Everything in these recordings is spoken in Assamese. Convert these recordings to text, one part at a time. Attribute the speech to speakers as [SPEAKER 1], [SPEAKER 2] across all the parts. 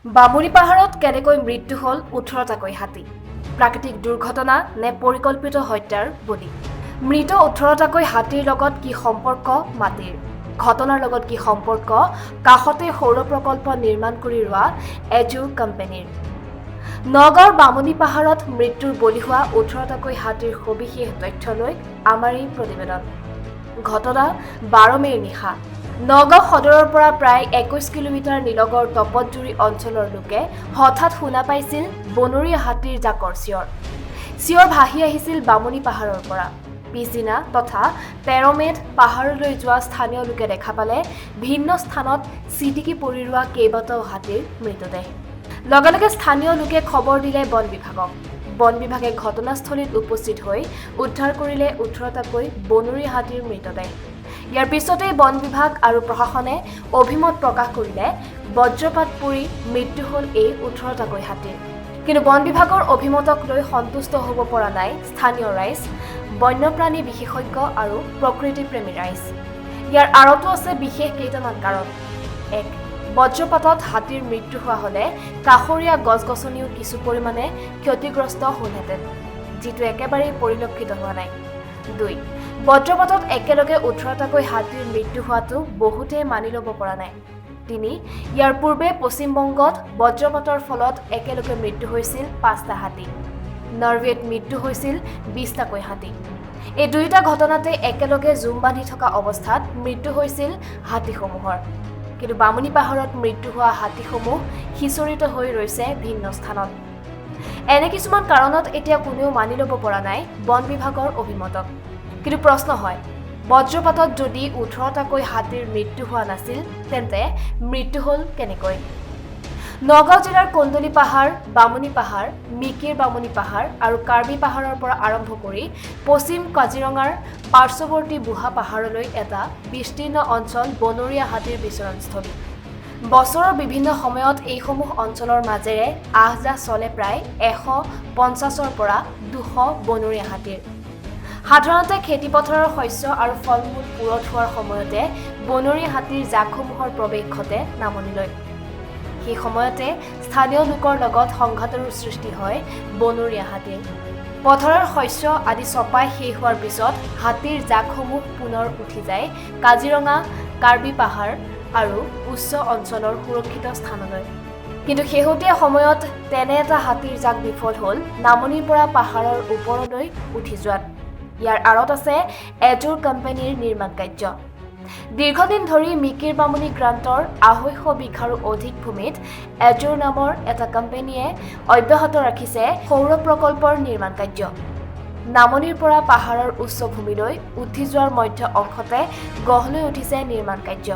[SPEAKER 1] বামুনী পাহাৰত কেনেকৈ মৃত্যু হ'ল 18টাকৈ হাতী প্ৰাকৃতিক দুৰ্ঘটনা নে পৰিকল্পিত হত্যাৰ বলি মৃত 18টাকৈ হাতীৰ লগত কি সম্পৰ্ক মাটিৰ ঘটনাৰ লগত কি সম্পৰ্ক কাষতে সৌৰ প্ৰকল্প নিৰ্মাণ কৰি ৰোৱা এজুৰ কোম্পানীৰ নগাঁৱৰ বামুনী পাহাৰত মৃত্যুৰ বলি হোৱা 18টাকৈ হাতীৰ সবিশেষ তথ্য লৈ আমাৰ এই প্ৰতিবেদন ঘটনা 12 মেৰ নিশা নগাঁও সদৰৰ পৰা প্ৰায় 21 কিলোমিটাৰ নিলগৰ তপতজুৰি অঞ্চলৰ লোকে হঠাৎ শুনা পাইছিল বনৰীয়া হাতীৰ জাকৰ চিঞৰ ভাহি আহিছিল বামুনী পাহাৰৰ পৰা পিছদিনা তথা 13 মেত পাহাৰলৈ যোৱা স্থানীয় লোকে দেখা পালে ভিন্ন স্থানত চিটিকি পৰি ৰোৱা কেইবাটাও হাতীৰ মৃতদেহ লগে লগে স্থানীয় লোকে খবৰ দিলে বন বিভাগে ঘটনাস্থলীত উপস্থিত হৈ উদ্ধাৰ কৰিলে 18টাকৈ বনৰীয়া হাতীৰ মৃতদেহ ইয়াৰ পিছতে বন বিভাগ আৰু প্ৰশাসনে অভিমত প্ৰকাশ কৰিলে বজ্ৰপাত পৰি মৃত্যু হ'ল এই 18টাকৈ হাতীৰ কিন্তু বন বিভাগৰ অভিমতক লৈ সন্তুষ্ট হ'ব পৰা নাই স্থানীয় ৰাইজ বন্যপ্ৰাণী বিশেষজ্ঞ আৰু প্ৰকৃতি প্ৰেমী ৰাইজ ইয়াৰ আৰতো আছে বিশেষ কেইটামান কাৰণ 1 বজ্ৰপাতত হাতীৰ মৃত্যু হোৱা হ'লে কাষৰীয়া গছ-গছনিও কিছু পৰিমাণে ক্ষতিগ্ৰস্ত হ'লহেঁতেন যিটো একেবাৰে পৰিলক্ষিত হোৱা নাই 2 বজ্ৰপাতত একেলগে 18টাকৈ হাতীৰ মৃত্যু হোৱাটো বহুতে মানি ল'ব পৰা নাই 3 ইয়াৰ পূৰ্বে পশ্চিম বংগত বজ্ৰপাতৰ ফলত একেলগে মৃত্যু হৈছিল 5টা হাতী নৰৱেত মৃত্যু হৈছিল 20টাকৈ হাতী এই দুয়োটা ঘটনাতে একেলগে জুম বান্ধি থকা অৱস্থাত মৃত্যু হৈছিল হাতীসমূহৰ কিন্তু বামুনী পাহাৰত মৃত্যু হোৱা হাতীসমূহ সিঁচৰিত হৈ ৰৈছে ভিন্ন স্থানত এনে কিছুমান কাৰণত এতিয়া কোনেও মানি ল'ব পৰা নাই বন বিভাগৰ অভিমতক কিন্তু প্ৰশ্ন হয় বজ্ৰপাতত যদি 18টাকৈ হাতীৰ মৃত্যু হোৱা নাছিল তেন্তে মৃত্যু হ'ল কেনেকৈ নগাঁও জিলাৰ কন্দলি পাহাৰ বামুনী পাহাৰ মিকিৰ বামুনী পাহাৰ আৰু কাৰ্বি পাহাৰৰ পৰা আৰম্ভ কৰি পশ্চিম কাজিৰঙাৰ পাৰ্শ্বৱৰ্তী বুঢ়া পাহাৰলৈ এটা বিস্তীৰ্ণ অঞ্চল বনৰীয়া হাতীৰ বিচৰণস্থলী বছৰৰ বিভিন্ন সময়ত এইসমূহ অঞ্চলৰ মাজেৰে আহ-যাহ চলে প্ৰায় 150ৰ পৰা 200 বনৰীয়া হাতীৰ সাধাৰণতে খেতিপথাৰৰ শস্য আৰু ফল-মূল পুৰঠ হোৱাৰ সময়তে বনৰীয়া হাতীৰ জাকসমূহৰ প্ৰৱেশ ঘটে নামনিলৈ সেই সময়তে স্থানীয় লোকৰ লগত সংঘাতৰো সৃষ্টি হয় বনৰীয়া হাতীৰ পথাৰৰ শস্য আদি চপাই শেষ হোৱাৰ পিছত হাতীৰ জাকসমূহ পুনৰ উঠি যায় কাজিৰঙা কাৰ্বি পাহাৰ আৰু উচ্চ অঞ্চলৰ সুৰক্ষিত স্থানলৈ কিন্তু শেহতীয়া সময়ত তেনে এটা হাতীৰ জাক বিফল হ'ল নামনিৰ পৰা পাহাৰৰ ওপৰলৈ উঠি যোৱাত ইয়াৰ আঁৰত আছে এজুৰ কোম্পানীৰ নিৰ্মাণ কাৰ্য দীৰ্ঘদিন ধৰি মিকিৰ বামুনী গ্ৰান্টৰ 250 বিঘাৰো অধিক ভূমিত এজুৰ নামৰ এটা কোম্পানীয়ে অব্যাহত ৰাখিছে সৌৰ প্ৰকল্পৰ নিৰ্মাণ কাৰ্য নামনিৰ পৰা পাহাৰৰ উচ্চ ভূমিলৈ উঠি যোৱাৰ মধ্য অংশতে গঢ় লৈ উঠিছে নিৰ্মাণ কাৰ্য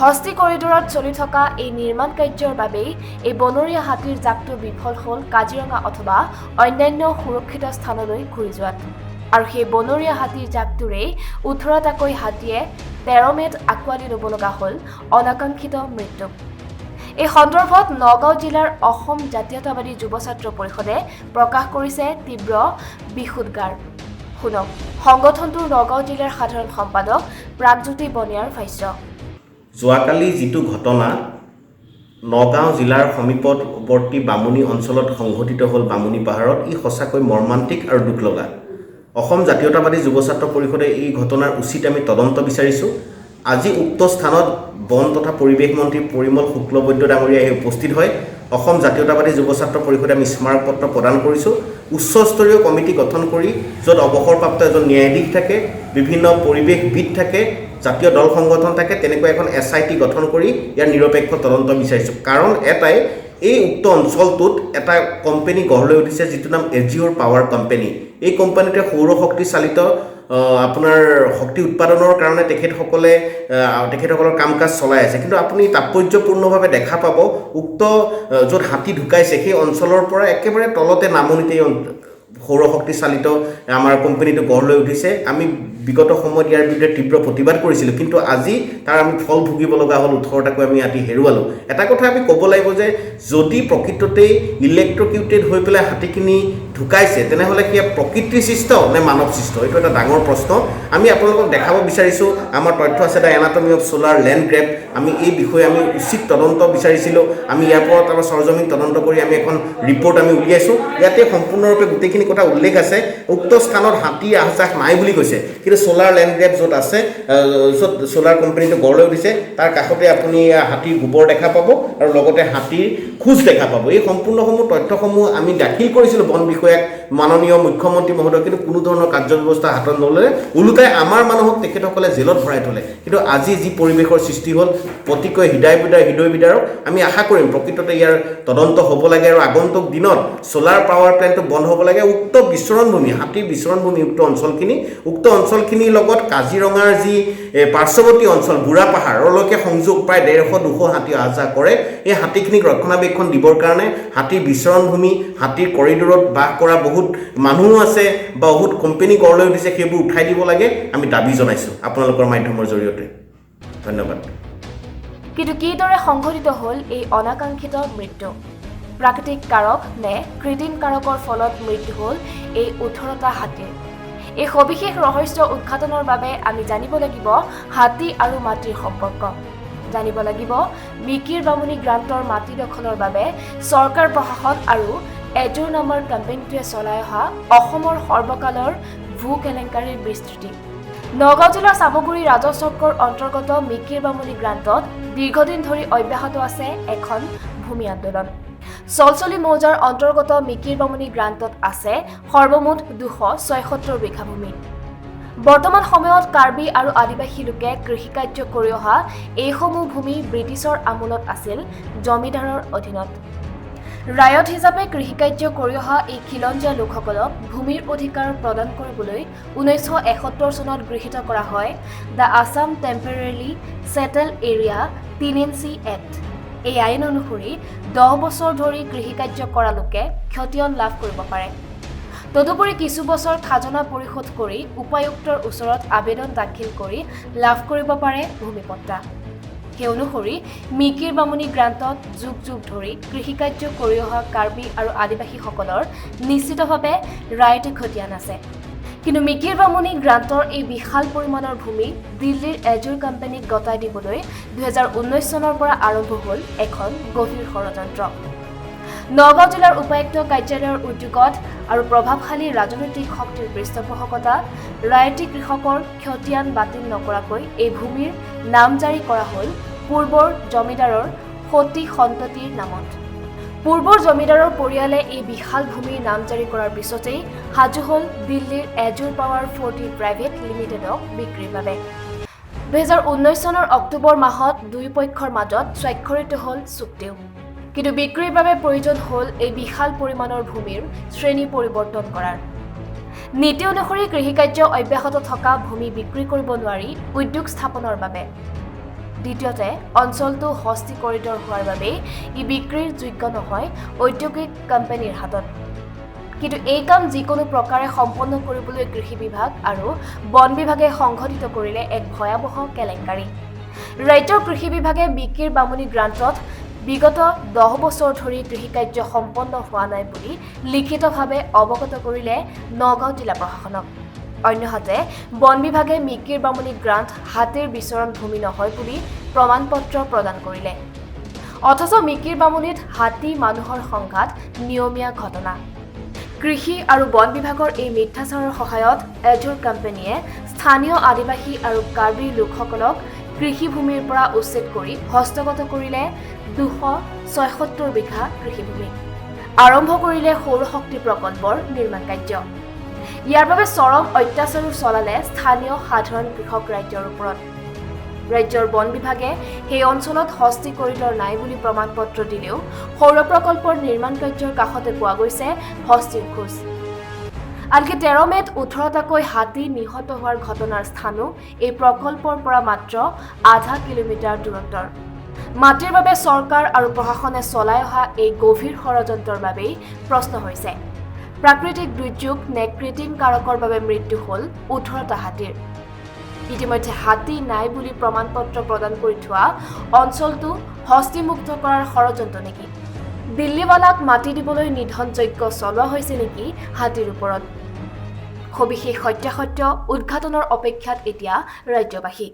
[SPEAKER 1] হস্তি কৰিডৰত চলি থকা এই নিৰ্মাণ কাৰ্যৰ বাবেই এই বনৰীয়া হাতীৰ জাকটো বিফল হ'ল কাজিৰঙা অথবা অন্যান্য সুৰক্ষিত স্থানলৈ ঘূৰি যোৱাত আৰু সেই বনৰীয়া হাতীৰ জাকটোৰেই 18টাকৈ হাতীয়ে 13 মেত আঁকোৱালি ল'ব লগা হ'ল অনাকাংক্ষিত মৃত্যু এই সন্দৰ্ভত নগাঁও জিলাৰ অসম জাতীয়তাবাদী যুৱ ছাত্ৰ পৰিষদে প্ৰকাশ কৰিছে তীব্ৰ বিষোদগাৰ শুনক সংগঠনটোৰ নগাঁও জিলাৰ সাধাৰণ সম্পাদক প্ৰাগজ্যোতি বনিয়াৰ ভাষ্য
[SPEAKER 2] যোৱাকালি যিটো ঘটনা নগাঁও জিলাৰ সমীপৱৰ্তী বামুনী অঞ্চলত সংঘটিত হ'ল বামুনী পাহাৰত ই সঁচাকৈ মৰ্মান্তিক আৰু দুখ লগা অসম জাতীয়তাবাদী যুৱ ছাত্ৰ পৰিষদে এই ঘটনাৰ উচিত আমি তদন্ত বিচাৰিছোঁ আজি উক্ত স্থানত বন তথা পৰিৱেশ মন্ত্ৰী পৰিমল শুক্লবৈদ্য ডাঙৰীয়া আহি উপস্থিত হয় অসম জাতীয়তাবাদী যুৱ ছাত্ৰ পৰিষদে আমি স্মাৰক পত্ৰ প্ৰদান কৰিছোঁ উচ্চস্তৰীয় কমিটি গঠন কৰি য'ত অৱসৰপ্ৰাপ্ত এজন ন্যায়াধীশ থাকে বিভিন্ন পৰিৱেশবিদ থাকে জাতীয় দল সংগঠন থাকে তেনেকুৱা এখন SIT গঠন কৰি ইয়াৰ নিৰপেক্ষ তদন্ত বিচাৰিছোঁ কাৰণ এটাই এই উক্ত অঞ্চলটোত এটা কোম্পানী গঢ় লৈ উঠিছে যিটো নাম এজিঅ'ৰ পাৱাৰ কোম্পানী এই কোম্পানীতে সৌৰ শক্তি চালিত আপোনাৰ শক্তি উৎপাদনৰ কাৰণে তেখেতসকলৰ কাম কাজ চলাই আছে কিন্তু আপুনি তাৎপৰ্যপূৰ্ণভাৱে দেখা পাব উক্ত য'ত হাতী ঢুকাইছে সেই অঞ্চলৰ পৰা একেবাৰে তলতে নামনিতে সৌৰ শক্তি চালিত আমাৰ কোম্পানীটো গঢ় লৈ উঠিছে আমি বিগত সময়ত ইয়াৰ বিৰুদ্ধে তীব্ৰ প্ৰতিবাদ কৰিছিলোঁ কিন্তু আজি তাৰ আমি ফল ভুগিব লগা হ'ল 18টাকৈ আমি হাতী হেৰুৱালোঁ এটা কথা আমি ক'ব লাগিব যে যদি প্ৰকৃততেই ইলেক্ট্ৰকিউটেড হৈ পেলাই হাতীখিনি ঢুকাইছে তেনেহ'লে কি প্ৰকৃতিৰ সৃষ্ট নে মানৱ সৃষ্ট এইটো এটা ডাঙৰ প্ৰশ্ন আমি আপোনালোকক দেখাব বিচাৰিছোঁ আমাৰ তথ্য আছে the anatomy of solar land grab আমি এই বিষয়ে আমি উচিত তদন্ত বিচাৰিছিলোঁ আমি ইয়াৰ পৰা তাৰ সৰজমিন তদন্ত কৰি আমি এখন ৰিপৰ্ট আমি উলিয়াইছোঁ ইয়াতে সম্পূৰ্ণৰূপে গোটেইখিনি কথা উল্লেখ আছে উক্ত স্থানত হাতী আহযাস নাই বুলি কৈছে কিন্তু সোলাৰ লেণ্ড গ্ৰেব য'ত আছে য'ত সোলাৰ কোম্পানীটো গঢ় লৈ উঠিছে তাৰ কাষতে আপুনি হাতীৰ গোবৰ দেখা পাব আৰু লগতে হাতীৰ খোজ দেখা পাব এই সম্পূৰ্ণসমূহ তথ্যসমূহ আমি দাখিল কৰিছিলোঁ বন বিষয়াক মাননীয় মুখ্যমন্ত্ৰী মহোদয় কিন্তু কোনো ধৰণৰ কাৰ্যব্যৱস্থা হাতত নল'লে ওলোটাই আমাৰ মানুহক তেখেতসকলে জেলত ভৰাই থ'লে কিন্তু আজি যি পৰিৱেশৰ সৃষ্টি হ'ল প্ৰতিকৈ হৃদয়বিদাৰক আমি আশা কৰিম প্ৰকৃততে ইয়াৰ তদন্ত হ'ব লাগে আৰু আগন্তুক দিনত সোলাৰ পাৱাৰ প্লেণ্টটো বন্ধ হ'ব লাগে উক্ত বিচৰণভূমি হাতীৰ বিচৰণভূমি উক্ত অঞ্চলখিনিৰ লগত কাজিৰঙাৰ যি পাৰ্শ্বৱৰ্তী অঞ্চল বুঢ়া পাহাৰলৈকে সংযোগ প্ৰায় 150-200 হাতী আহযাহ কৰে এই হাতীখিনিক ৰক্ষণাবেক্ষণ দিবৰ কাৰণে হাতীৰ বিচৰণভূমি হাতীৰ কৰিডৰত বাস কৰা বহুত মানুহ আছে বা বহুত কোম্পানী গঢ় লৈ উঠিছে সেইবোৰ উঠাই দিব লাগে আমি দাবী জনাইছোঁ আপোনালোকৰ মাধ্যমৰ জৰিয়তে ধন্যবাদ
[SPEAKER 1] কিন্তু কিদৰে সংঘটিত হ'ল এই অনাকাংক্ষিত মৃত্যু প্ৰাকৃতিক কাৰক নে কৃত্ৰিম কাৰকৰ ফলত মৃত্যু হ'ল এই 18টা হাতীৰ এই সবিশেষ ৰহস্য উদ্ঘাটনৰ বাবে আমি জানিব লাগিব হাতী আৰু মাটিৰ সম্পৰ্ক জানিব লাগিব মিকিৰ বামুণী গ্ৰান্টৰ মাটি দখলৰ বাবে চৰকাৰ প্ৰশাসন আৰু এজুৰ নামৰ কোম্পানীটোৱে চলাই অহা অসমৰ সৰ্বকালৰ ভূ কেলেংকাৰীৰ বিস্তৃতি নগাঁও জিলাৰ চামগুৰি ৰাজহ চক্ৰৰ অন্তৰ্গত মিকিৰ বামুণী গ্ৰান্তত দীৰ্ঘদিন ধৰি অব্যাহত আছে এখন ভূমি আন্দোলন চলচলি মৌজাৰ অন্তৰ্গত মিকিৰ বামুণী গ্ৰান্তত আছে সৰ্বমুঠ 276 বিঘা ভূমি বৰ্তমান সময়ত কাৰ্বি আৰু আদিবাসী লোকে কৃষি কাৰ্য কৰি অহা এইসমূহ ভূমি ব্ৰিটিছৰ আমোলত আছিল জমিদাৰৰ অধীনত ৰায়ত হিচাপে কৃষি কাৰ্য কৰি অহা এই খিলঞ্জীয়া লোকসকলক ভূমিৰ অধিকাৰ প্ৰদান কৰিবলৈ 1971 চনত গৃহীত কৰা হয় the Assam temporary settle area টিনেন্সি act এই আইন অনুসৰি 10 বছৰ ধৰি কৃষি কাৰ্য কৰা লোকে ক্ষতিয়ন লাভ কৰিব পাৰে তদুপৰি কিছু বছৰ খাজনা পৰিশোধ কৰি উপায়ুক্তৰ ওচৰত আবেদন দাখিল কৰি লাভ কৰিব পাৰে ভূমিপট্টা সেই অনুসৰি মিকিৰ বামুণী গ্ৰান্তত যুগ যুগ ধৰি কৃষি কাৰ্য কৰি অহা কাৰ্বি আৰু আদিবাসীসকলৰ নিশ্চিতভাৱে ৰাইট খতিয়ান আছে কিন্তু মিকিৰ বামুণী গ্ৰান্টৰ এই বিশাল পৰিমাণৰ ভূমি দিল্লীৰ এজুৰ কোম্পানীক গতাই দিবলৈ 2019 চনৰ পৰা আৰম্ভ হ'ল এখন গভীৰ ষড়যন্ত্ৰ নগাঁও জিলাৰ উপায়ুক্ত কাৰ্যালয়ৰ উদ্যোগত আৰু প্ৰভাৱশালী ৰাজনৈতিক শক্তিৰ পৃষ্ঠপোষকতাত ৰাইজী কৃষকৰ ক্ষতিয়ান বাতিল নকৰাকৈ এই ভূমিৰ নাম জাৰি কৰা হ'ল পূৰ্বৰ জমিদাৰৰ সতী সন্ততিৰ নামত পূৰ্বৰ জমিদাৰৰ পৰিয়ালে এই বিশাল ভূমিৰ নাম জাৰি কৰাৰ পিছতেই সাজু হ'ল দিল্লীৰ এজুৰ পাৱাৰ 40 প্ৰাইভেট লিমিটেডক বিক্ৰীৰ বাবে 2019 চনৰ অক্টোবৰ মাহত দুই পক্ষৰ মাজত স্বাক্ষৰিত হ'ল চুক্তিও কিন্তু বিক্ৰীৰ বাবে প্ৰয়োজন হ'ল এই বিশাল পৰিমাণৰ ভূমিৰ শ্ৰেণী পৰিৱৰ্তন কৰাৰ নীতি অনুসৰি কৃষিকাৰ্য অব্যাহত থকা ভূমি বিক্ৰী কৰিব নোৱাৰি উদ্যোগ স্থাপনৰ বাবে দ্বিতীয়তে অঞ্চলটো হস্তি কৰিডৰ হোৱাৰ বাবে ই বিক্ৰীৰ যোগ্য নহয় ঔদ্যোগিক কোম্পানীৰ হাতত কিন্তু এই কাম যিকোনো প্ৰকাৰে সম্পন্ন কৰিবলৈ কৃষি বিভাগ আৰু বন বিভাগে সংঘটিত কৰিলে এক ভয়াৱহ কেলেংকাৰী ৰাজ্যৰ কৃষি বিভাগে মিকিৰ বামুণী গ্ৰান্তত বিগত 10 বছৰ ধৰি কৃষি কাৰ্য সম্পন্ন হোৱা নাই বুলি লিখিতভাৱে অৱগত কৰিলে নগাঁও জিলা প্ৰশাসনক অন্যহাতে বন বিভাগে মিকিৰ বামুণী গ্ৰান্ত হাতীৰ বিচৰণ ভূমি নহয় বুলি প্ৰমাণপত্ৰ প্ৰদান কৰিলে অথচ মিকিৰ বামুণীত হাতী মানুহৰ সংঘাত নিয়মীয়া ঘটনা কৃষি আৰু বন বিভাগৰ এই মিথ্যাচাৰৰ সহায়ত এজুৰ কোম্পানীয়ে স্থানীয় আদিবাসী আৰু কাৰ্বি লোকসকলক কৃষিভূমিৰ পৰা উচ্ছেদ কৰি হস্তগত কৰিলে 276 বিঘা কৃষিভূমি আৰম্ভ কৰিলে সৌৰশক্তি প্ৰকল্পৰ নিৰ্মাণ কাৰ্য ইয়াৰ বাবে চৰম অত্যাচাৰ চলালে স্থানীয় সাধাৰণ কৃষক ৰাজ্যৰ ওপৰত ৰাজ্যৰ বন বিভাগে সেই অঞ্চলত হস্তি কৰিডৰ নাই বুলি প্ৰমাণপত্ৰ দিলেও সৌৰ প্ৰকল্পৰ নিৰ্মাণ কাৰ্যৰ কাষতে পোৱা গৈছে হস্তিৰ খোজ আনকি 13 মেত 18টাকৈ হাতী নিহত হোৱাৰ ঘটনাৰ স্থানো এই প্ৰকল্পৰ পৰা মাত্ৰ আধা কিলোমিটাৰ দূৰত্বৰ মাটিৰ বাবে চৰকাৰ আৰু প্ৰশাসনে চলাই অহা এই গভীৰ ষড়যন্ত্ৰৰ বাবেই প্ৰশ্ন হৈছে প্ৰাকৃতিক দুৰ্যোগ নে কৃত্ৰিম কাৰকৰ বাবে মৃত্যু হ'ল 18টা হাতীৰ ইতিমধ্যে হাতী নাই বুলি প্ৰমাণপত্ৰ প্ৰদান কৰি থোৱা অঞ্চলটো হস্তিমুক্ত কৰাৰ ষড়যন্ত্ৰ নেকি দিল্লীৱালাক মাটি দিবলৈ নিধন যজ্ঞ চলোৱা হৈছে নেকি হাতীৰ ওপৰত? সবিশেষ সত্যাসত্য উদঘাটনৰ অপেক্ষাত এতিয়া ৰাজ্যবাসী।